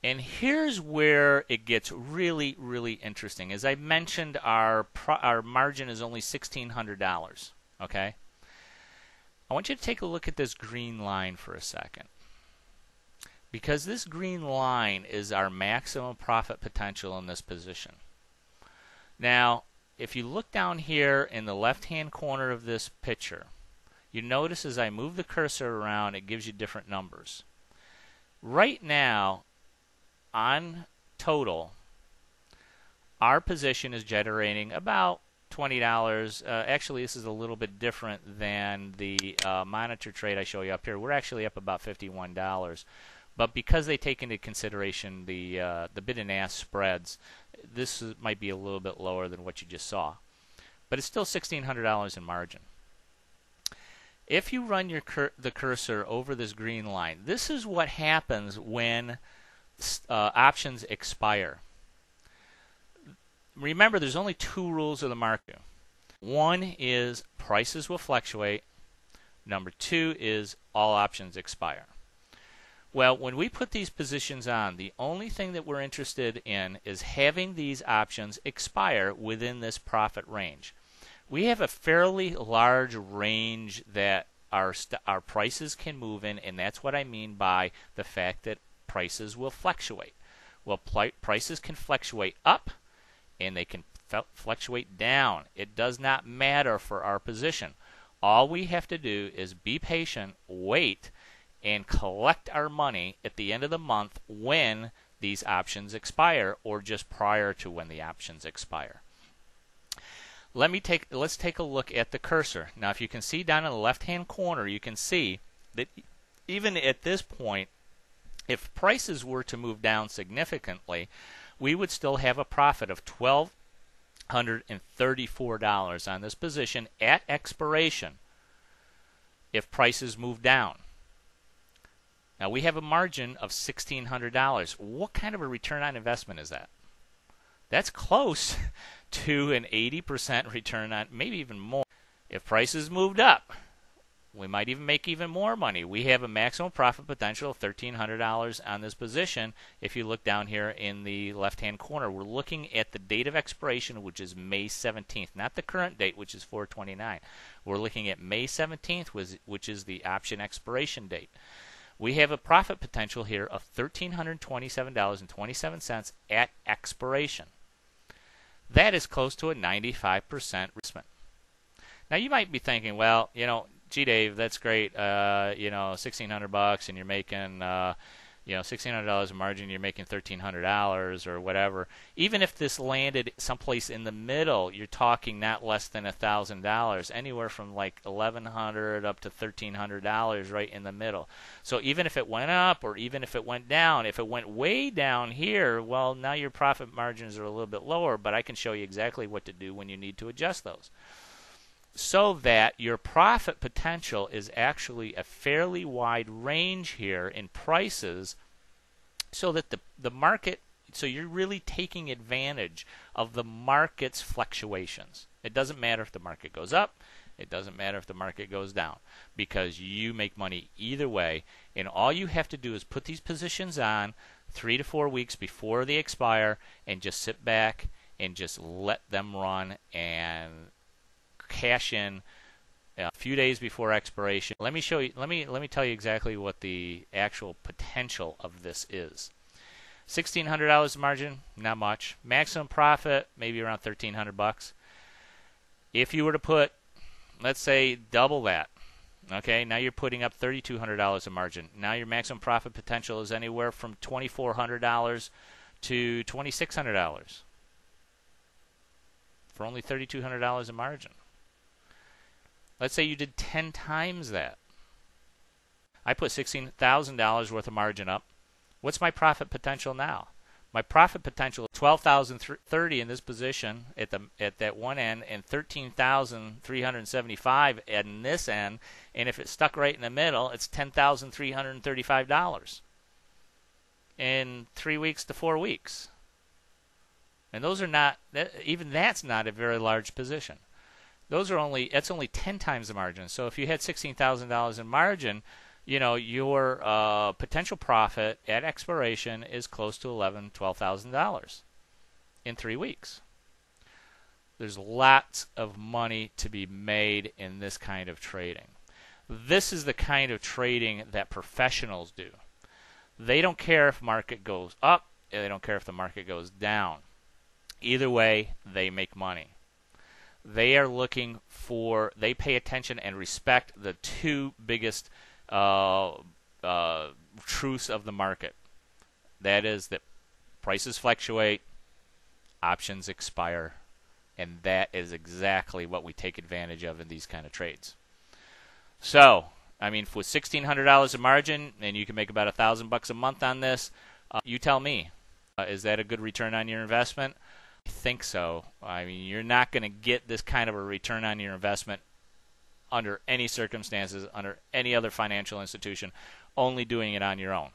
And here's where it gets really, really interesting. As I mentioned, our margin is only $1,600. Okay? I want you to take a look at this green line for a second. Because this green line is our maximum profit potential in this position. Now, if you look down here in the left-hand corner of this picture, you notice as I move the cursor around, it gives you different numbers. Right now, on total, our position is generating about $20. Actually, this is a little bit different than the monitor trade I show you up here. We're actually up about $51. But because they take into consideration the bid and ask spreads, this might be a little bit lower than what you just saw. But it's still $1,600 in margin. If you run the cursor over this green line, this is what happens when options expire. Remember, there's only two rules of the market. One is prices will fluctuate. Number two is all options expire. Well, when we put these positions on, the only thing that we're interested in is having these options expire within this profit range. We have a fairly large range that our prices can move in, and that's what I mean by the fact that prices will fluctuate. Well, prices can fluctuate up, and they can fluctuate down. It does not matter for our position. All we have to do is be patient, wait, and collect our money at the end of the month when these options expire, or just prior to when the options expire. Let's take a look at the cursor. Now, if you can see down in the left-hand corner, you can see that even at this point, if prices were to move down significantly, we would still have a profit of $1,234 on this position at expiration if prices move down. Now, we have a margin of $1,600. What kind of a return on investment is that? That's close to an 80% return on, maybe even more. If prices moved up, we might even make even more money. We have a maximum profit potential of $1,300 on this position. If you look down here in the left-hand corner, we're looking at the date of expiration, which is May 17th, not the current date, which is 4/29. We're looking at May 17th, which is the option expiration date. We have a profit potential here of $1,327.27 at expiration. That is close to a 95% return. Now, you might be thinking, well, gee, Dave, that's great. $1,600 and you're making, $1,600 in margin, you're making $1,300 or whatever. Even if this landed someplace in the middle, you're talking not less than $1,000, anywhere from like $1,100 up to $1,300 right in the middle. So even if it went up or even if it went down, if it went way down here, well, now your profit margins are a little bit lower, but I can show you exactly what to do when you need to adjust those, so that your profit potential is actually a fairly wide range here in prices, so that the market, so you're really taking advantage of the market's fluctuations. It doesn't matter if the market goes up, it doesn't matter if the market goes down, because you make money either way, and all you have to do is put these positions on 3 to 4 weeks before they expire and just sit back and just let them run and cash in a few days before expiration. Let me show you. Let me tell you exactly what the actual potential of this is. $1,600 margin, not much. Maximum profit, maybe around $1,300. If you were to put, let's say, double that, okay, now you're putting up $3,200 a margin. Now your maximum profit potential is anywhere from $2,400 to $2,600 for only $3,200 a margin. Let's say you did 10 times that. I put $16,000 worth of margin up. What's my profit potential now? My profit potential is $12,030 in this position at that one end, and $13,375 at this end. And if it's stuck right in the middle, it's $10,335 in 3 weeks to 4 weeks. And those are not, even that's not a very large position. That's only 10 times the margin. So if you had $16,000 in margin, your potential profit at expiration is close to $11,000-$12,000 in 3 weeks. There's lots of money to be made in this kind of trading. This is the kind of trading that professionals do. They don't care if market goes up, they don't care if the market goes down. Either way, they make money. They are looking for, they pay attention and respect the two biggest truths of the market. That is that prices fluctuate, options expire, and that is exactly what we take advantage of in these kind of trades. So, I mean, with $1,600 of margin, and you can make about $1,000 a month on this, you tell me, is that a good return on your investment? I think so. I mean, you're not going to get this kind of a return on your investment under any circumstances, under any other financial institution, only doing it on your own.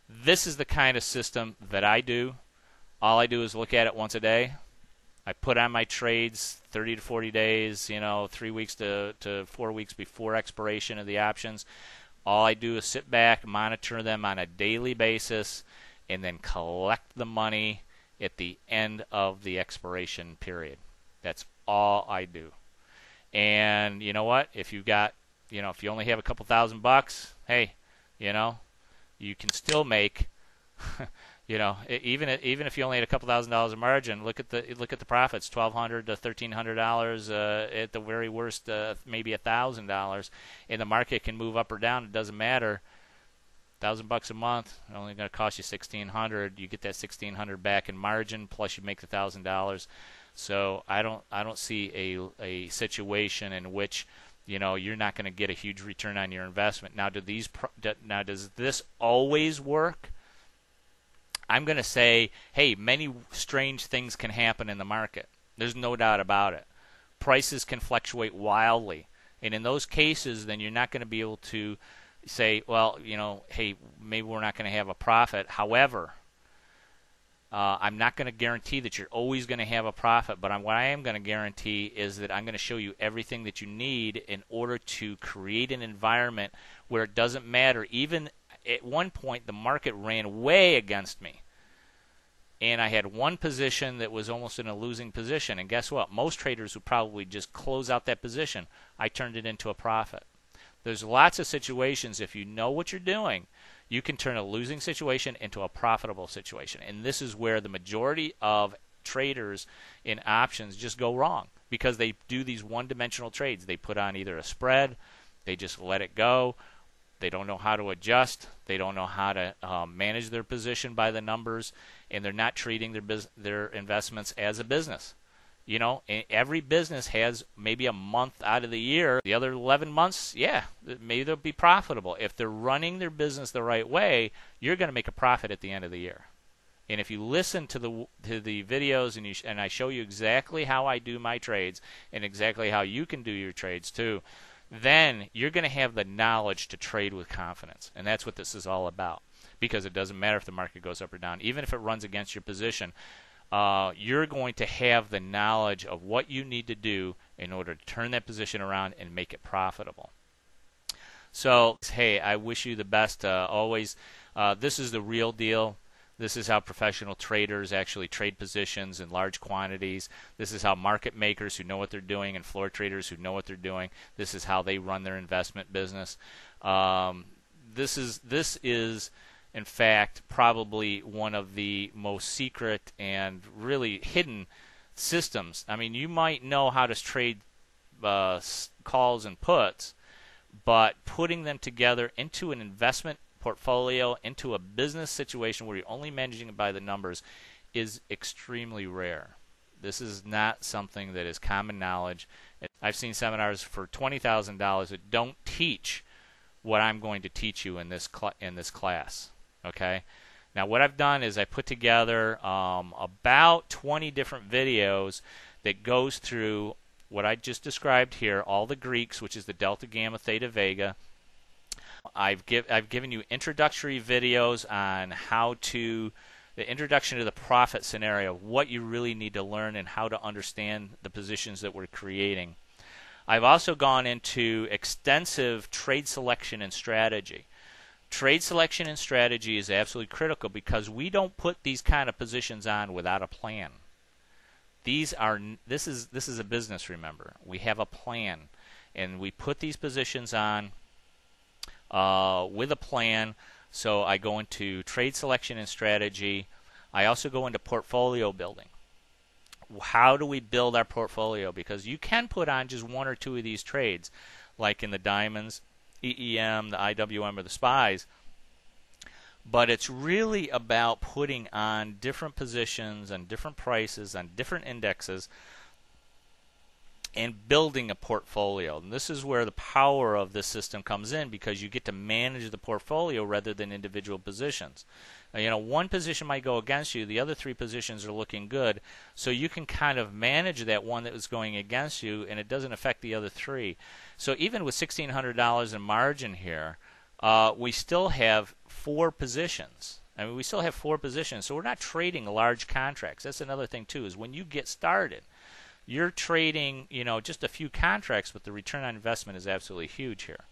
This is the kind of system that I do. All I do is look at it once a day. I put on my trades 30 to 40 days, 3 weeks to 4 weeks before expiration of the options. All I do is sit back, monitor them on a daily basis, and then collect the money at the end of the expiration period. That's all I do. And you know what? If you've got, if you only have a couple $1,000, hey, you can still make even if you only had a couple $1,000s of margin, look at the profits, $1,200 to $1,300 at the very worst, maybe $1,000, and the market can move up or down. It doesn't matter. $1,000 a month, only going to cost you $1,600. You get that $1,600 back in margin, plus you make the $1,000. So I don't see a situation in which you're not going to get a huge return on your investment. Now, does this always work? I'm going to say, hey, many strange things can happen in the market. There's no doubt about it. Prices can fluctuate wildly. And in those cases, then you're not going to be able to say, well, hey, maybe we're not going to have a profit. However, I'm not going to guarantee that you're always going to have a profit, but what I am going to guarantee is that I'm going to show you everything that you need in order to create an environment where it doesn't matter. Even at one point, the market ran way against me, and I had one position that was almost in a losing position, and guess what? Most traders would probably just close out that position. I turned it into a profit. There's lots of situations, if you know what you're doing, you can turn a losing situation into a profitable situation. And this is where the majority of traders in options just go wrong, because they do these one-dimensional trades. They put on either a spread, they just let it go, they don't know how to adjust, they don't know how to manage their position by the numbers, and they're not treating their investments as a business. Every business has maybe a month out of the year. The other 11 months, yeah, maybe they'll be profitable. If they're running their business the right way, you're going to make a profit at the end of the year. And if you listen to the videos and I show you exactly how I do my trades and exactly how you can do your trades too, then you're going to have the knowledge to trade with confidence. And that's what this is all about, because it doesn't matter if the market goes up or down. Even if it runs against your position, you're going to have the knowledge of what you need to do in order to turn that position around and make it profitable. So, hey, I wish you the best always. This is the real deal. This is how professional traders actually trade positions in large quantities. This is how market makers who know what they're doing and floor traders who know what they're doing, this is how they run their investment business. This is in fact, probably one of the most secret and really hidden systems. I mean, you might know how to trade calls and puts, but putting them together into an investment portfolio, into a business situation where you're only managing it by the numbers, is extremely rare. This is not something that is common knowledge. I've seen seminars for $20,000 that don't teach what I'm going to teach you in this class. Okay. Now what I've done is I put together about 20 different videos that goes through what I just described here, all the Greeks, which is the delta, gamma, theta, vega. I've given you introductory videos on the introduction to the profit scenario, what you really need to learn and how to understand the positions that we're creating. I've also gone into extensive trade selection and strategy. Trade selection and strategy is absolutely critical because we don't put these kind of positions on without a plan. This is a business, remember. We have a plan, and we put these positions on with a plan. So I go into trade selection and strategy. I also go into portfolio building. How do we build our portfolio? Because you can put on just one or two of these trades, like in the diamonds, EEM, the IWM, or the SPYs. But it's really about putting on different positions and different prices on different indexes and building a portfolio. And this is where the power of this system comes in, because you get to manage the portfolio rather than individual positions. One position might go against you, the other three positions are looking good, so you can kind of manage that one that was going against you, and it doesn't affect the other three. So even with $1,600 in margin here, we still have four positions. We still have four positions, so we're not trading large contracts. That's another thing too, is when you get started, you're trading, just a few contracts, but the return on investment is absolutely huge here.